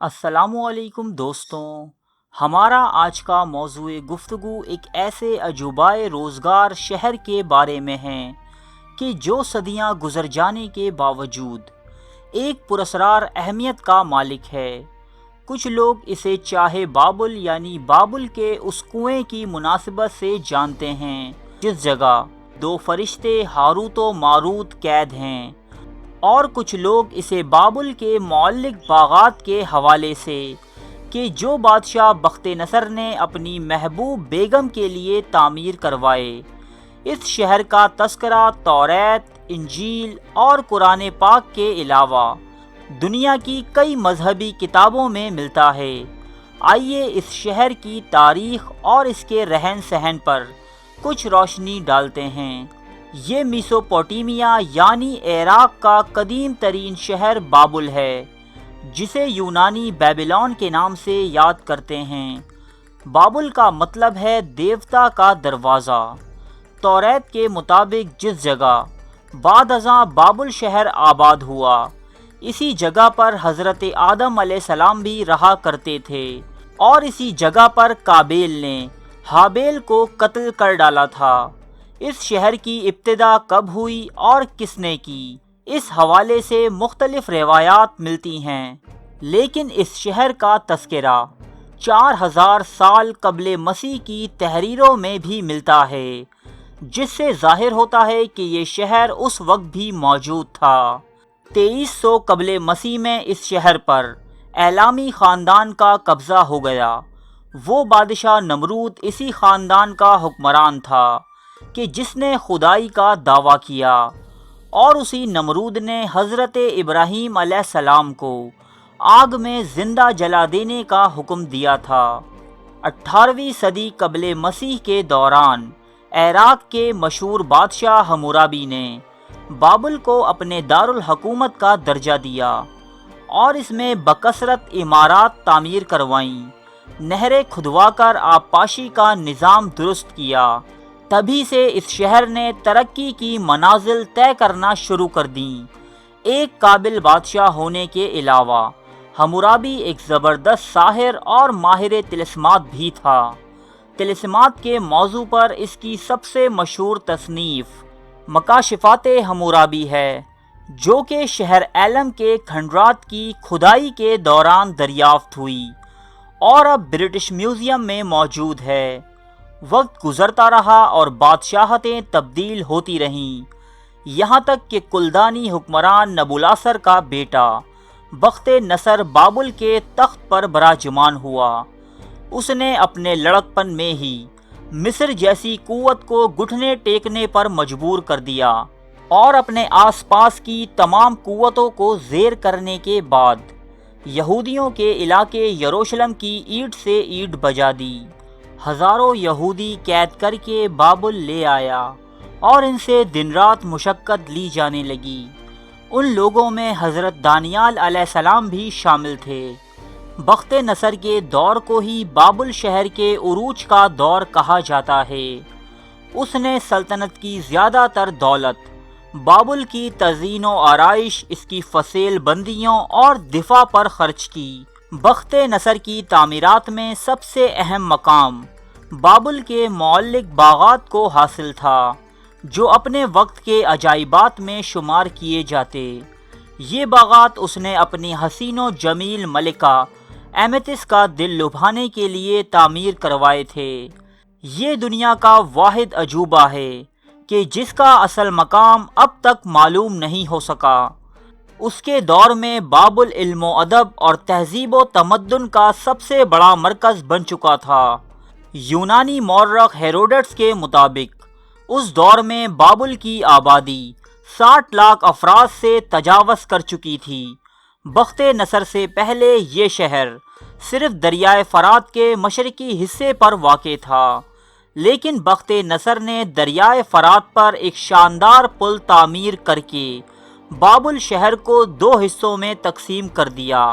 السلام علیکم دوستوں، ہمارا آج کا موضوع گفتگو ایک ایسے عجوبۂ روزگار شہر کے بارے میں ہے کہ جو صدیاں گزر جانے کے باوجود ایک پراسرار اہمیت کا مالک ہے۔ کچھ لوگ اسے چاہے بابل یعنی بابل کے اس کنویں کی مناسبت سے جانتے ہیں جس جگہ دو فرشتے ہاروت و ماروت قید ہیں، اور کچھ لوگ اسے بابل کے معلق باغات کے حوالے سے کہ جو بادشاہ بخت نصر نے اپنی محبوب بیگم کے لیے تعمیر کروائے۔ اس شہر کا تذکرہ توریت، انجیل اور قرآن پاک کے علاوہ دنیا کی کئی مذہبی کتابوں میں ملتا ہے۔ آئیے اس شہر کی تاریخ اور اس کے رہن سہن پر کچھ روشنی ڈالتے ہیں۔ یہ میسوپوٹیمیا یعنی عراق کا قدیم ترین شہر بابل ہے، جسے یونانی بیبلون کے نام سے یاد کرتے ہیں۔ بابل کا مطلب ہے دیوتا کا دروازہ۔ توریت کے مطابق جس جگہ بعد ازاں بابل شہر آباد ہوا، اسی جگہ پر حضرت آدم علیہ السلام بھی رہا کرتے تھے، اور اسی جگہ پر قابیل نے ہابیل کو قتل کر ڈالا تھا۔ اس شہر کی ابتدا کب ہوئی اور کس نے کی، اس حوالے سے مختلف روایات ملتی ہیں، لیکن اس شہر کا تذکرہ 4000 سال قبل مسیح کی تحریروں میں بھی ملتا ہے، جس سے ظاہر ہوتا ہے کہ یہ شہر اس وقت بھی موجود تھا۔ 2300 قبل مسیح میں اس شہر پر ایلامی خاندان کا قبضہ ہو گیا۔ وہ بادشاہ نمرود اسی خاندان کا حکمران تھا کہ جس نے خدائی کا دعویٰ کیا، اور اسی نمرود نے حضرت ابراہیم علیہ السلام کو آگ میں زندہ جلا دینے کا حکم دیا تھا۔ 18ویں صدی قبل مسیح کے دوران عراق کے مشہور بادشاہ حمورابی نے بابل کو اپنے دارالحکومت کا درجہ دیا اور اس میں بکثرت عمارات تعمیر کروائیں، نہریں کھدوا کر آبپاشی کا نظام درست کیا۔ تبھی سے اس شہر نے ترقی کی منازل طے کرنا شروع کر دیں۔ ایک قابل بادشاہ ہونے کے علاوہ حمورابی ایک زبردست ساحر اور ماہر طلسمات بھی تھا۔ طلسمات کے موضوع پر اس کی سب سے مشہور تصنیف مکاشفات حمورابی ہے، جو کہ شہر ایلم کے کھنڈرات کی کھدائی کے دوران دریافت ہوئی اور اب برٹش میوزیم میں موجود ہے۔ وقت گزرتا رہا اور بادشاہتیں تبدیل ہوتی رہیں، یہاں تک کہ کلدانی حکمران نبولاصر کا بیٹا بخت نصر بابل کے تخت پر براجمان ہوا۔ اس نے اپنے لڑکپن میں ہی مصر جیسی قوت کو گھٹنے ٹیکنے پر مجبور کر دیا، اور اپنے آس پاس کی تمام قوتوں کو زیر کرنے کے بعد یہودیوں کے علاقے یروشلم کی اینٹ سے اینٹ بجا دی۔ ہزاروں یہودی قید کر کے بابل لے آیا اور ان سے دن رات مشقت لی جانے لگی۔ ان لوگوں میں حضرت دانیال علیہ السلام بھی شامل تھے۔ بخت نصر کے دور کو ہی بابل شہر کے عروج کا دور کہا جاتا ہے۔ اس نے سلطنت کی زیادہ تر دولت بابل کی تزئین و آرائش، اس کی فصیل بندیوں اور دفاع پر خرچ کی۔ بخت نصر کی تعمیرات میں سب سے اہم مقام بابل کے معلق باغات کو حاصل تھا، جو اپنے وقت کے عجائبات میں شمار کیے جاتے۔ یہ باغات اس نے اپنی حسین و جمیل ملکہ ایمیتس کا دل لبھانے کے لیے تعمیر کروائے تھے۔ یہ دنیا کا واحد عجوبہ ہے کہ جس کا اصل مقام اب تک معلوم نہیں ہو سکا۔ اس کے دور میں بابل علم و ادب اور تہذیب و تمدن کا سب سے بڑا مرکز بن چکا تھا۔ یونانی مورخ ہیروڈٹس کے مطابق اس دور میں بابل کی آبادی 60 لاکھ افراد سے تجاوز کر چکی تھی۔ بخت نصر سے پہلے یہ شہر صرف دریائے فرات کے مشرقی حصے پر واقع تھا، لیکن بخت نصر نے دریائے فرات پر ایک شاندار پل تعمیر کر کے بابل شہر کو 2 حصوں میں تقسیم کر دیا۔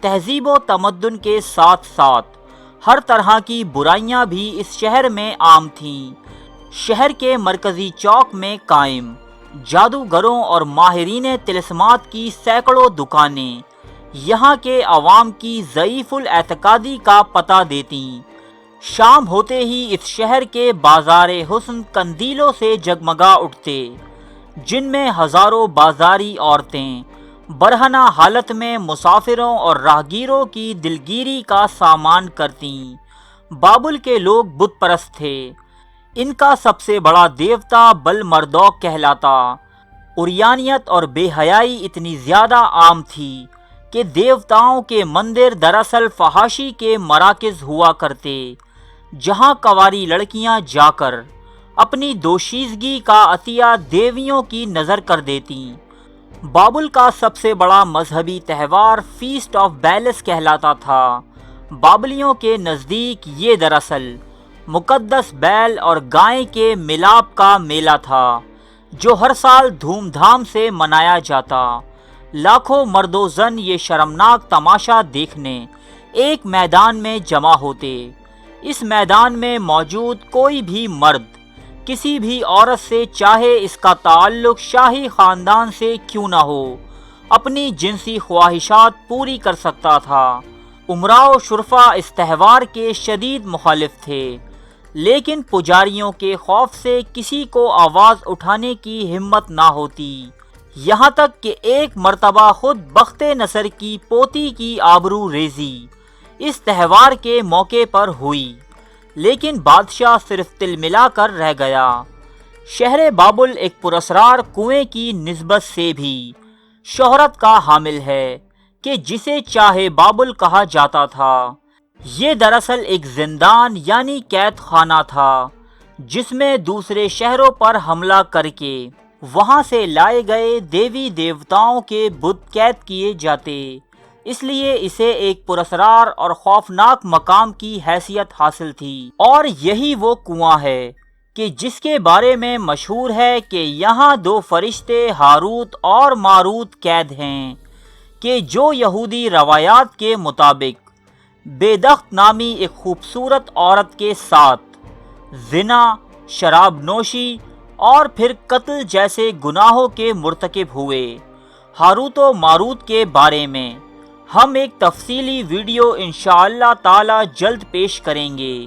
تہذیب و تمدن کے ساتھ ساتھ ہر طرح کی برائیاں بھی اس شہر میں عام تھیں۔ شہر کے مرکزی چوک میں قائم جادوگروں اور ماہرین طلسمات کی سینکڑوں دکانیں یہاں کے عوام کی ضعیف الاعتقادی کا پتہ دیتیں۔ شام ہوتے ہی اس شہر کے بازار حسن قندیلوں سے جگمگا اٹھتے، جن میں ہزاروں بازاری عورتیں برہنہ حالت میں مسافروں اور راہگیروں کی دلگیری کا سامان کرتیں۔ بابل کے لوگ بت پرست تھے۔ ان کا سب سے بڑا دیوتا بل مردوک کہلاتا۔ عریانیت اور بے حیائی اتنی زیادہ عام تھی کہ دیوتاؤں کے مندر دراصل فحاشی کے مراکز ہوا کرتے، جہاں کنواری لڑکیاں جا کر اپنی دوشیزگی کا عطیہ دیویوں کی نظر کر دیتیں۔ بابل کا سب سے بڑا مذہبی تہوار فیسٹ آف بیلس کہلاتا تھا۔ بابلیوں کے نزدیک یہ دراصل مقدس بیل اور گائے کے ملاپ کا میلہ تھا، جو ہر سال دھوم دھام سے منایا جاتا۔ لاکھوں مرد و زن یہ شرمناک تماشا دیکھنے ایک میدان میں جمع ہوتے۔ اس میدان میں موجود کوئی بھی مرد کسی بھی عورت سے، چاہے اس کا تعلق شاہی خاندان سے کیوں نہ ہو، اپنی جنسی خواہشات پوری کر سکتا تھا۔ امراء و شرفا اس تہوار کے شدید مخالف تھے، لیکن پجاریوں کے خوف سے کسی کو آواز اٹھانے کی ہمت نہ ہوتی، یہاں تک کہ ایک مرتبہ خود بخت نصر کی پوتی کی آبرو ریزی اس تہوار کے موقع پر ہوئی، لیکن بادشاہ صرف تل ملا کر رہ گیا۔ شہر بابل ایک پراسرار کنویں کی نسبت سے بھی شہرت کا حامل ہے کہ جسے چاہے بابل کہا جاتا تھا۔ یہ دراصل ایک زندان یعنی قید خانہ تھا، جس میں دوسرے شہروں پر حملہ کر کے وہاں سے لائے گئے دیوی دیوتاؤں کے بت قید کیے جاتے، اس لیے اسے ایک پراسرار اور خوفناک مقام کی حیثیت حاصل تھی۔ اور یہی وہ کنواں ہے کہ جس کے بارے میں مشہور ہے کہ یہاں دو فرشتے ہاروت اور ماروت قید ہیں، کہ جو یہودی روایات کے مطابق بےدخت نامی ایک خوبصورت عورت کے ساتھ زنا، شراب نوشی اور پھر قتل جیسے گناہوں کے مرتکب ہوئے۔ ہاروت و ماروت کے بارے میں ہم ایک تفصیلی ویڈیو انشاءاللہ تعالی جلد پیش کریں گے۔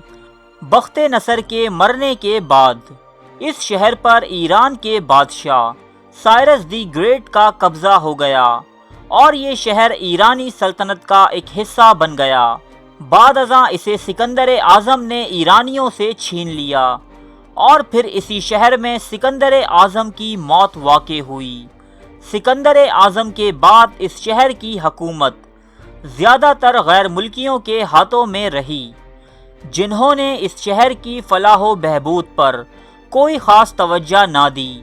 بخت نصر کے مرنے کے بعد اس شہر پر ایران کے بادشاہ سائرس دی گریٹ کا قبضہ ہو گیا اور یہ شہر ایرانی سلطنت کا ایک حصہ بن گیا۔ بعد ازاں اسے سکندر اعظم نے ایرانیوں سے چھین لیا اور پھر اسی شہر میں سکندر اعظم کی موت واقع ہوئی۔ سکندر اعظم کے بعد اس شہر کی حکومت زیادہ تر غیر ملکیوں کے ہاتھوں میں رہی، جنہوں نے اس شہر کی فلاح و بہبود پر کوئی خاص توجہ نہ دی۔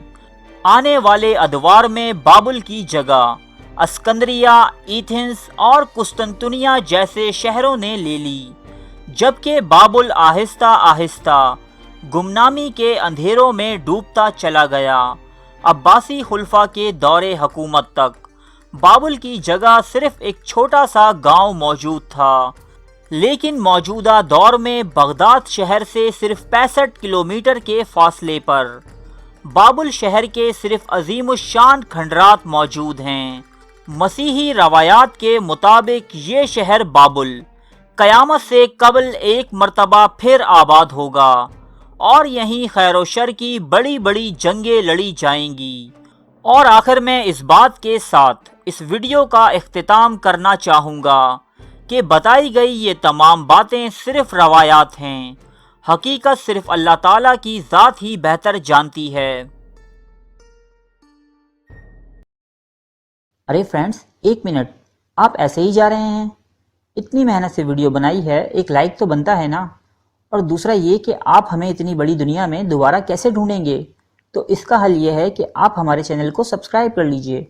آنے والے ادوار میں بابل کی جگہ اسکندریہ، ایتھنز اور قسطنطنیہ جیسے شہروں نے لے لی، جبکہ بابل آہستہ آہستہ گمنامی کے اندھیروں میں ڈوبتا چلا گیا۔ عباسی خلفاء کے دور حکومت تک بابل کی جگہ صرف ایک چھوٹا سا گاؤں موجود تھا، لیکن موجودہ دور میں بغداد شہر سے صرف 65 کلومیٹر کے فاصلے پر بابل شہر کے صرف عظیم الشان کھنڈرات موجود ہیں۔ مسیحی روایات کے مطابق یہ شہر بابل قیامت سے قبل ایک مرتبہ پھر آباد ہوگا اور یہیں خیر و شر کی بڑی بڑی جنگیں لڑی جائیں گی۔ اور آخر میں اس بات کے ساتھ اس ویڈیو کا اختتام کرنا چاہوں گا کہ بتائی گئی یہ تمام باتیں صرف روایات ہیں، حقیقت صرف اللہ تعالیٰ کی ذات ہی بہتر جانتی ہے۔ ارے فرینڈز، ایک منٹ، آپ ایسے ہی جا رہے ہیں؟ اتنی محنت سے ویڈیو بنائی ہے، ایک لائک تو بنتا ہے نا؟ اور دوسرا یہ کہ آپ ہمیں اتنی بڑی دنیا میں دوبارہ کیسے ڈھونڈیں گے؟ تو اس کا حل یہ ہے کہ آپ ہمارے چینل کو سبسکرائب کر لیجئے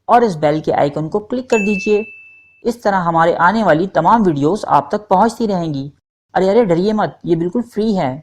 اور اس بیل کے آئیکن کو کلک کر دیجئے۔ اس طرح ہمارے آنے والی تمام ویڈیوز آپ تک پہنچتی رہیں گی۔ ارے ڈریے مت، یہ بالکل فری ہے۔